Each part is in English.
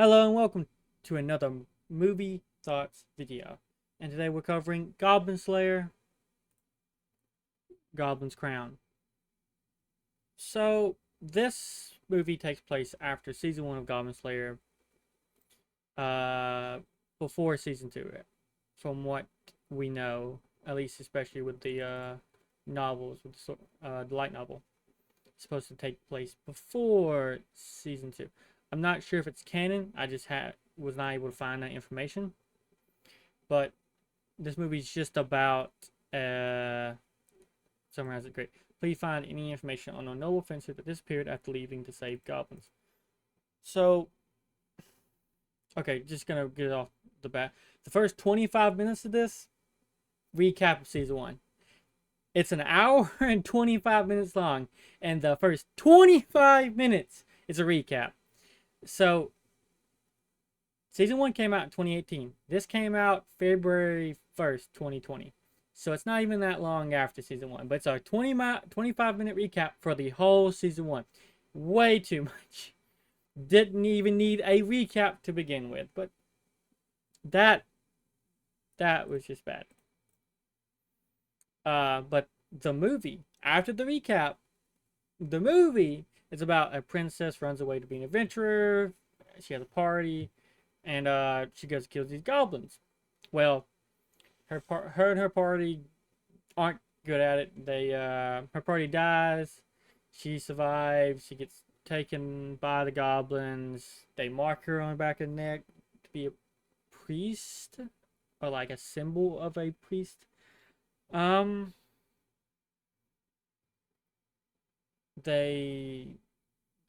Hello and welcome to another movie thoughts video. And today we're covering Goblin Slayer, Goblin's Crown. So this movie takes place after season 1 of Goblin Slayer, uh, before season 2, from what we know, at least especially with the novels, with the light novel. It's supposed to take place before season 2. I'm not sure if it's canon. I just was not able to find that information. But this movie's just about summarize it great. Please find any information on a noble fencer that disappeared after leaving to save goblins. So, okay, just gonna get it off the bat. The first 25 minutes of this recap of season 1. It's an hour and 25 minutes long, and the first 25 minutes is a recap. So, season 1 came out in 2018. This came out February 1st, 2020. So it's not even that long after season 1. But it's a 25-minute recap for the whole season 1. Way too much. Didn't even need a recap to begin with. But that was just bad. But the movie, after the recap, the movie is about a princess runs away to be an adventurer. She has a party. And she goes to kill these goblins. Well, her and her party aren't good at it. Her party dies. She survives. She gets taken by the goblins. They mark her on the back of the neck to be a priest, or like a symbol of a priest. They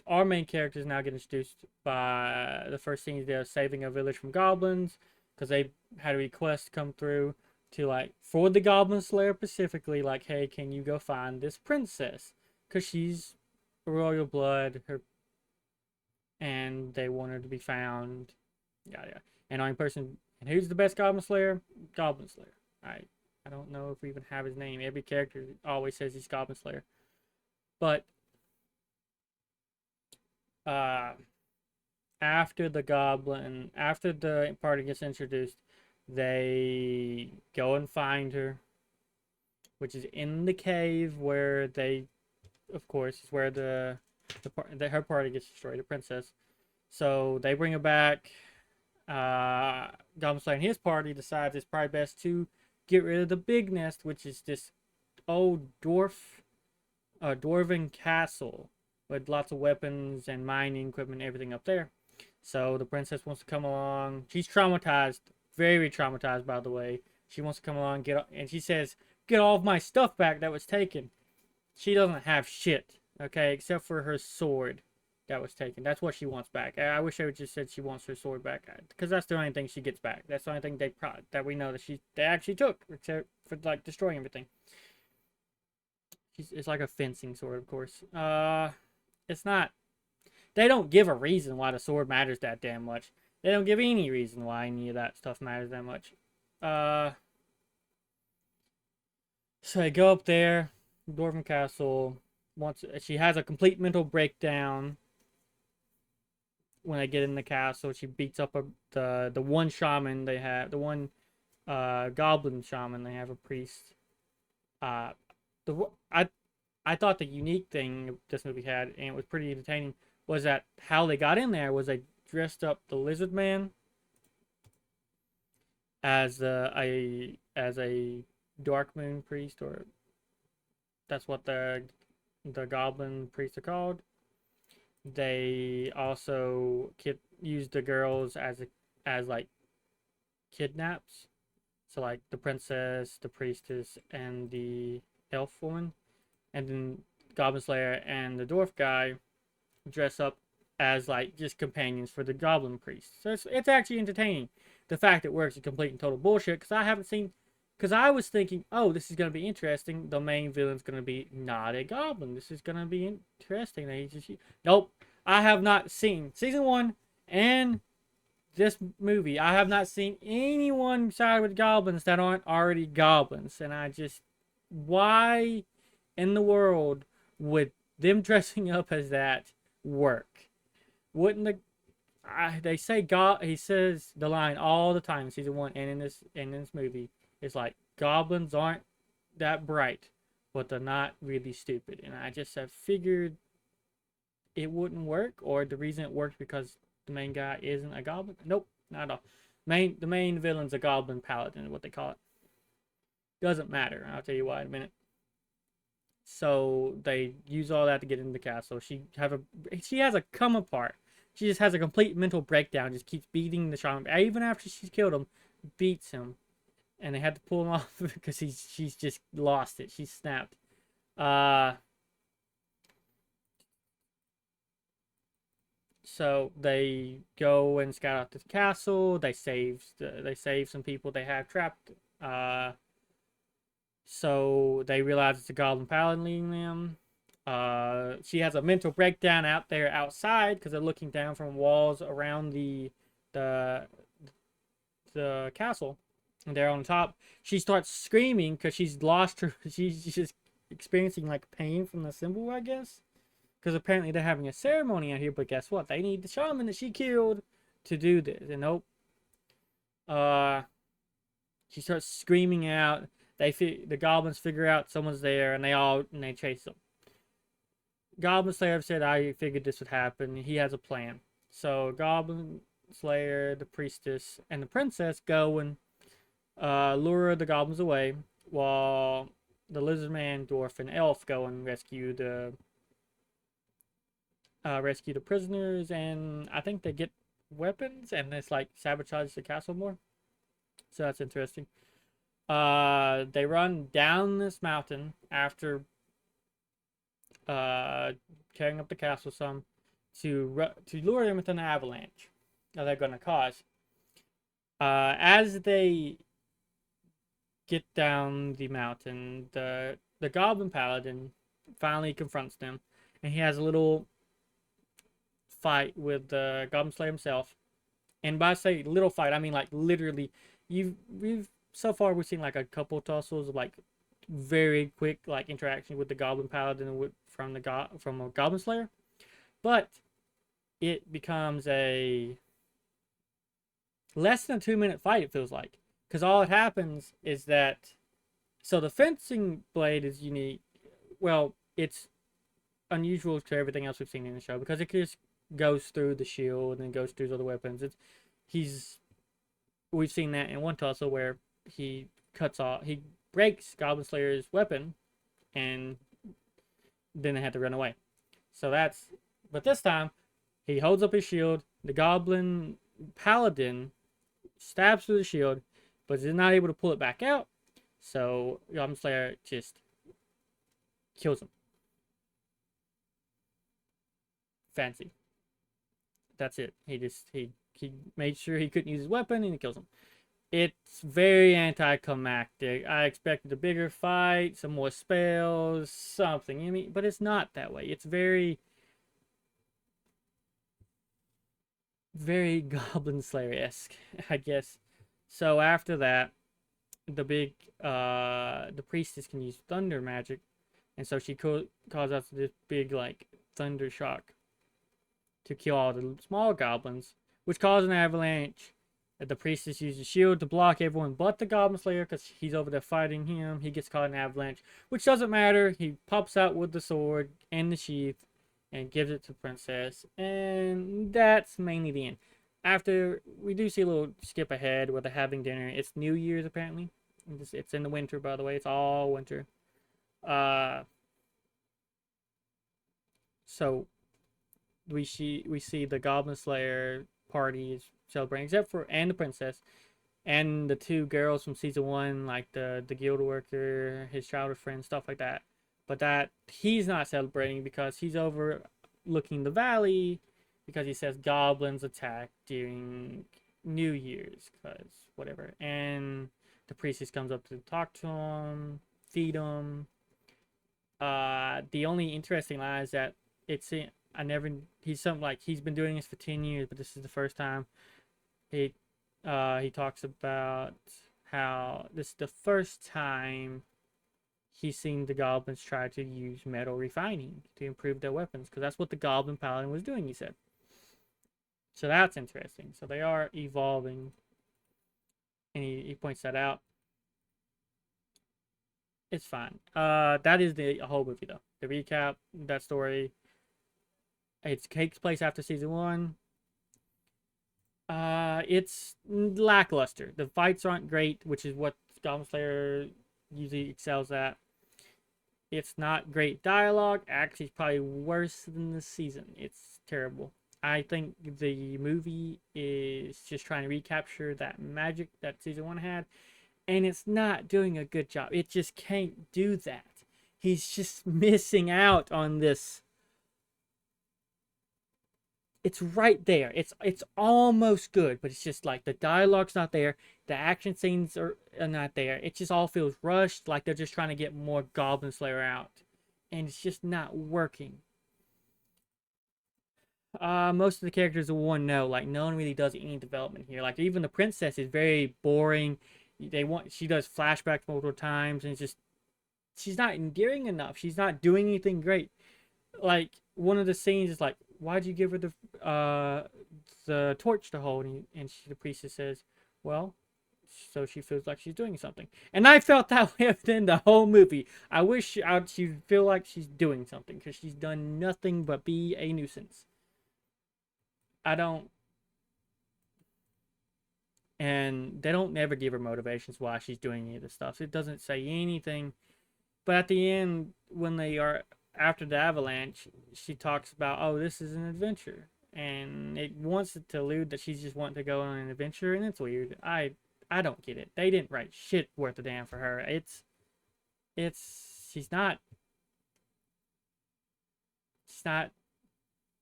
Our main characters now get introduced by the first thing is they're saving a village from goblins because they had a request come through to, like, for the Goblin Slayer specifically, like, hey, can you go find this princess because she's royal blood, and they want her to be found. Yeah. And only person, and who's the best Goblin Slayer? Goblin Slayer. I don't know if we even have his name. Every character always says he's Goblin Slayer, but uh after the party gets introduced, they go and find her, which is in the cave where of course, is where her party gets destroyed, the princess. So they bring her back. Goblin Slayer and his party decides it's probably best to get rid of the big nest, which is this old dwarven castle with lots of weapons and mining equipment, everything up there. So the princess wants to come along. She's traumatized, very traumatized, by the way. She wants to come along, and she says, "Get all of my stuff back that was taken." She doesn't have shit, okay, except for her sword that was taken. That's what she wants back. I wish I would just said she wants her sword back, because that's the only thing she gets back. That's the only thing that we know that they actually took, except for, like, destroying everything. It's like a fencing sword, of course. It's not. They don't give a reason why the sword matters that damn much. They don't give any reason why any of that stuff matters that much. So I go up there, Dwarven Castle. Once she has a complete mental breakdown when I get in the castle. She beats up the one shaman they have, the one goblin shaman they have, a priest. Uh, the I thought the unique thing this movie had, and it was pretty entertaining, was that how they got in there was they dressed up the lizard man as a dark moon priest, or that's what the goblin priests are called. They also used the girls as like kidnaps. So, like, the princess, the priestess, and the elf woman, and then Goblin Slayer and the dwarf guy dress up as, like, just companions for the goblin priest. So it's actually entertaining. The fact it works is complete and total bullshit, because I was thinking, oh, this is going to be interesting. The main villain's going to be not a goblin. This is going to be interesting. Nope. I have not seen season 1 and this movie. I have not seen anyone side with goblins that aren't already goblins. And why in the world would them dressing up as that work? Wouldn't the they say God. He says the line all the time in season one and in this movie. It's like goblins aren't that bright, but they're not really stupid. And I just have figured it wouldn't work, or the reason it works because the main guy isn't a goblin. Nope, not at all. The main villain's a goblin paladin, is what they call it. Doesn't matter. I'll tell you why in a minute. So they use all that to get into the castle. She has a come apart. She just has a complete mental breakdown. Just keeps beating the shaman. Even after she's killed him, beats him, and they had to pull him off because she's just lost it. She's snapped. So they go and scout out the castle. They save some people they have trapped. So they realize it's a goblin paladin leading them. She has a mental breakdown out there outside because they're looking down from walls around the castle, and they're on top. She starts screaming because she's lost her. She's just experiencing like pain from the symbol, I guess. Because apparently they're having a ceremony out here, but guess what? They need the shaman that she killed to do this. And nope. She starts screaming out. The goblins figure out someone's there, and they chase them. Goblin Slayer said, "I figured this would happen." He has a plan. So Goblin Slayer, the priestess, and the princess go and lure the goblins away, while the lizard man, dwarf, and elf go and rescue the prisoners, and I think they get weapons, and it's like sabotage the castle more. So that's interesting. They run down this mountain after tearing up the castle some to lure them with an avalanche that they're going to cause. As they get down the mountain, the goblin paladin finally confronts them, and he has a little fight with the Goblin Slayer himself. And by say little fight, I mean like literally. We've seen like a couple tussles of like very quick like interaction with the Goblin Paladin from a Goblin Slayer, but it becomes a less than a 2-minute fight. It feels like, because all that happens is that the fencing blade is unique. Well, it's unusual to everything else we've seen in the show because it just goes through the shield and then goes through other weapons. We've seen that in one tussle where he breaks Goblin Slayer's weapon, and then they had to run away. But this time, he holds up his shield. The Goblin Paladin stabs through the shield, but is not able to pull it back out. So Goblin Slayer just kills him. Fancy. That's it. He made sure he couldn't use his weapon, and he kills him. It's very anticlimactic. I expected a bigger fight, some more spells, something. I mean, but it's not that way. It's very, very Goblin Slayer-esque, I guess. So after that, the priestess can use thunder magic, and so she calls out this big like thunder shock to kill all the small goblins, which causes an avalanche. The priestess uses shield to block everyone but the Goblin Slayer because he's over there fighting him. He gets caught in an avalanche, which doesn't matter. He pops out with the sword and the sheath and gives it to the princess, and that's mainly the end. After, we do see a little skip ahead where they're having dinner. It's New Year's apparently. It's in the winter, by the way. It's all winter. So we see the Goblin Slayer party is celebrating, except for the princess and the two girls from season one, like the guild worker, his childhood friend, stuff like that. But that he's not celebrating because he's overlooking the valley because he says goblins attack during New Year's, because whatever. And the priestess comes up to talk to him, feed him. The only interesting line is that he's something like he's been doing this for 10 years, but this is the first time he talks about how this is the first time he's seen the goblins try to use metal refining to improve their weapons, because that's what the Goblin Paladin was doing, he said. So that's interesting. So they are evolving, and he points that out. It's fine. That is the whole movie though. The recap, that story. It takes place after season one. It's lackluster. The fights aren't great, which is what Goblin Slayer usually excels at. It's not great dialogue. Actually, it's probably worse than the season. It's terrible. I think the movie is just trying to recapture that magic that season one had, and it's not doing a good job. It just can't do that. He's just missing out on this. It's right there. It's almost good, but it's just like the dialogue's not there. The action scenes are not there. It just all feels rushed, like they're just trying to get more Goblin Slayer out, and it's just not working. Most of the characters are one note. Like no one really does any development here. Like even the princess is very boring. She does flashbacks multiple times, and it's just she's not endearing enough. She's not doing anything great. Like one of the scenes is like, why'd you give her the torch to hold? The priestess says, well, so she feels like she's doing something. And I felt that way within the whole movie. I wish she'd feel like she's doing something, because she's done nothing but be a nuisance. I don't. And they don't never give her motivations why she's doing any of this stuff. It doesn't say anything. But at the end, when they are after the avalanche, she talks about, oh, this is an adventure. And it wants to allude that she's just wanting to go on an adventure, and it's weird. I don't get it. They didn't write shit worth a damn for her. She's not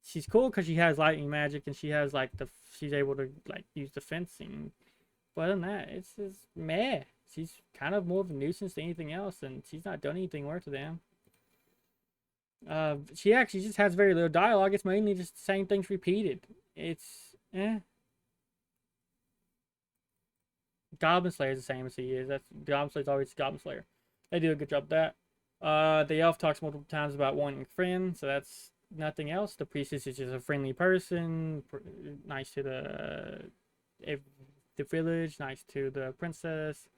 she's cool because she has lightning magic, and she has like she's able to like use the fencing. But other than that, it's just meh. She's kind of more of a nuisance than anything else, and she's not done anything worth a damn. She actually just has very little dialogue. It's mainly just the same things repeated. It's Goblin Slayer is the same as he is. That's Goblin Slayer's always Goblin Slayer. They do a good job of that. The elf talks multiple times about wanting friends, so that's nothing else. The priestess is just a friendly person, nice to the village, nice to the princess.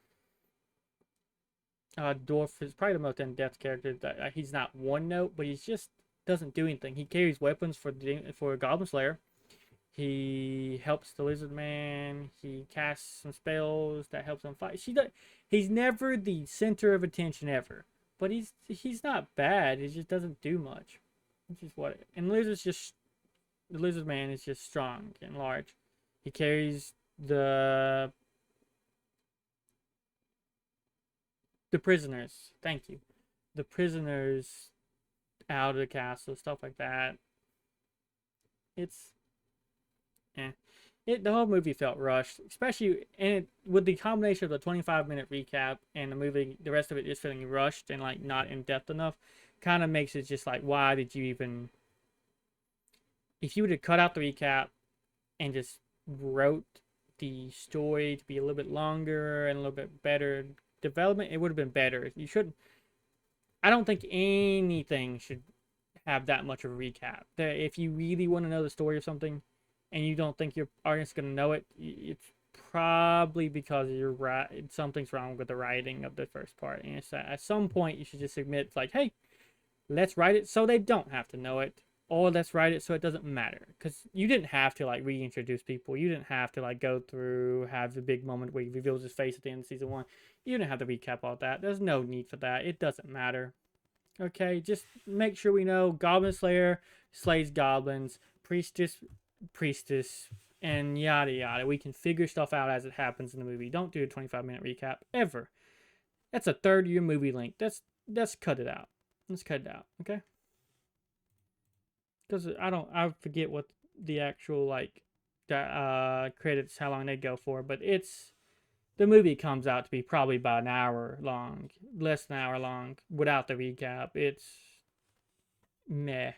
Dwarf is probably the most in-depth character. He's not one note, but he just doesn't do anything. He carries weapons for Goblin Slayer. He helps the lizard man. He casts some spells that helps him fight. He's never the center of attention ever, but he's not bad. He just doesn't do much, which is what. And the lizard man is just strong and large. He carries the prisoners. Thank you. The prisoners out of the castle, stuff like that. It's the whole movie felt rushed, especially with the combination of the 25-minute recap and the movie, the rest of it just feeling rushed and like not in depth enough, kind of makes it just like, why did you even? If you would have cut out the recap and just wrote the story to be a little bit longer and a little bit better development, it would have been better. You shouldn't. I don't think anything should have that much of a recap. If you really want to know the story of something, and you don't think your audience is going to know it, it's probably because something's wrong with the writing of the first part. And at some point, you should just admit, like, hey, let's write it so they don't have to know it, or let's write it so it doesn't matter. Because you didn't have to, like, reintroduce people. You didn't have to, like, go through, have the big moment where he reveals his face at the end of season one. You didn't have to recap all that. There's no need for that. It doesn't matter. Okay, just make sure we know Goblin Slayer slays goblins, priestess, and yada yada. We can figure stuff out as it happens in the movie. Don't do a 25-minute recap ever. That's a third of your movie length. Let's cut it out. Let's cut it out, okay? Because I forget what the actual like credits, how long they go for, but the movie comes out to be probably about an hour long, less than an hour long, without the recap. It's meh.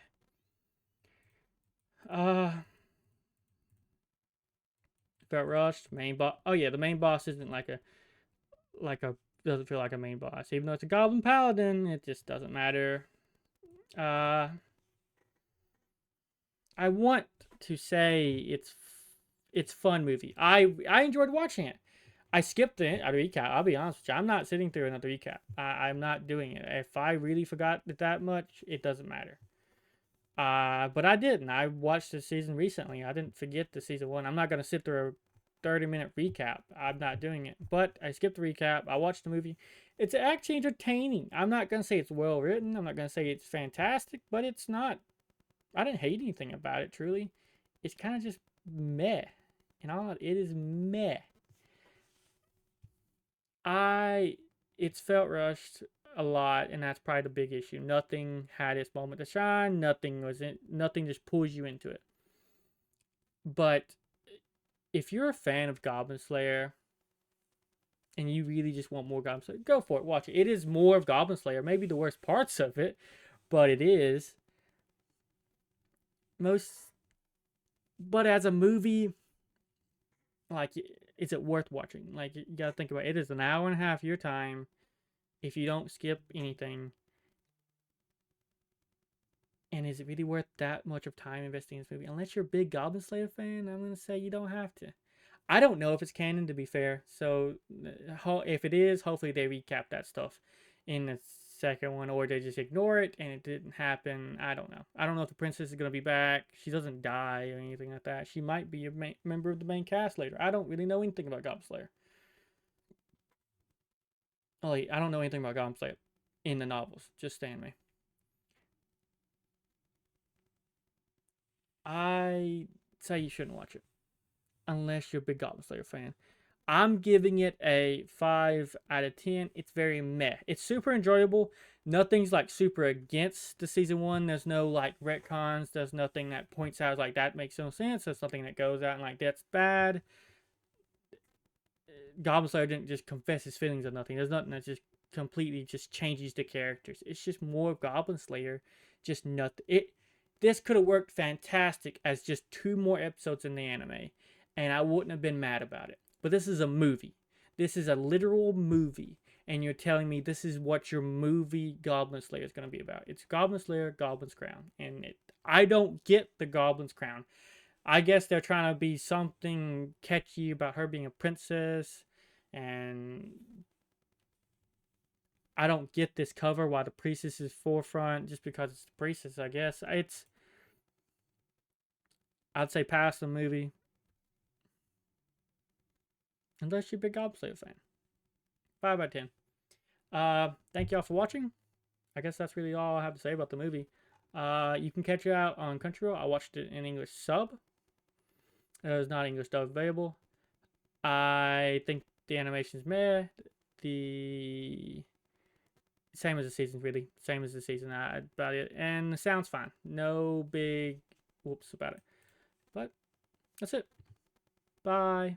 Felt rushed. Main boss. Oh yeah, the main boss isn't like a doesn't feel like a main boss. Even though it's a goblin paladin, it just doesn't matter. I want to say it's It's a fun movie. I enjoyed watching it. I skipped it. A recap. I'll be honest with you. I'm not sitting through another recap. I'm not doing it. If I really forgot it that much, it doesn't matter. But I didn't. I watched the season recently. I didn't forget the season one. I'm not gonna sit through a 30-minute recap. I'm not doing it. But I skipped the recap. I watched the movie. It's actually entertaining. I'm not gonna say it's well written. I'm not gonna say it's fantastic, but it's not. I didn't hate anything about it. Truly, it's kind of just meh. You know, it is meh. I it's felt rushed a lot, and that's probably the big issue. Nothing had its moment to shine. Nothing just pulls you into it. But if you're a fan of Goblin Slayer and you really just want more Goblin Slayer, go for it. Watch it. It is more of Goblin Slayer. Maybe the worst parts of it, but it is most. But as a movie, like, is it worth watching? Like, you gotta think about it. It is an hour and a half of your time if you don't skip anything. And is it really worth that much of time investing in this movie? Unless you're a big Goblin Slayer fan, I'm gonna say you don't have to. I don't know if it's canon, to be fair. So if it is, hopefully they recap that stuff in the second one, or they just ignore it and it didn't happen. I don't know. I don't know if the princess is gonna be back. She doesn't die or anything like that. She might be a member of the main cast later. I don't really know anything about Goblin Slayer. Oh, I don't know anything about Goblin Slayer in the novels. Just stand me. I say you shouldn't watch it unless you're a big Goblin Slayer fan. I'm giving it a 5 out of 10. It's very meh. It's super enjoyable. Nothing's like super against the season one. There's no like retcons. There's nothing that points out like that makes no sense. There's nothing that goes out and like that's bad. Goblin Slayer didn't just confess his feelings or nothing. There's nothing that just completely just changes the characters. It's just more Goblin Slayer. Just nothing. This could have worked fantastic as just 2 more episodes in the anime, and I wouldn't have been mad about it. But this is a movie. This is a literal movie, and you're telling me this is what your movie Goblin Slayer is going to be about. It's Goblin Slayer, Goblin's Crown, and I don't get the Goblin's Crown. I guess they're trying to be something catchy about her being a princess, and I don't get this cover while the priestess is forefront just because it's the priestess. I guess I'd say pass the movie unless you're a big Goblin Slayer fan. 5 out of 10. Thank y'all for watching. I guess that's really all I have to say about the movie. You can catch it out on Crunchyroll. I watched it in English sub. There's not English dub available. I think the animation's meh. The same as the season, really. Same as the season about it. And the sound's fine. No big whoops about it. But that's it. Bye.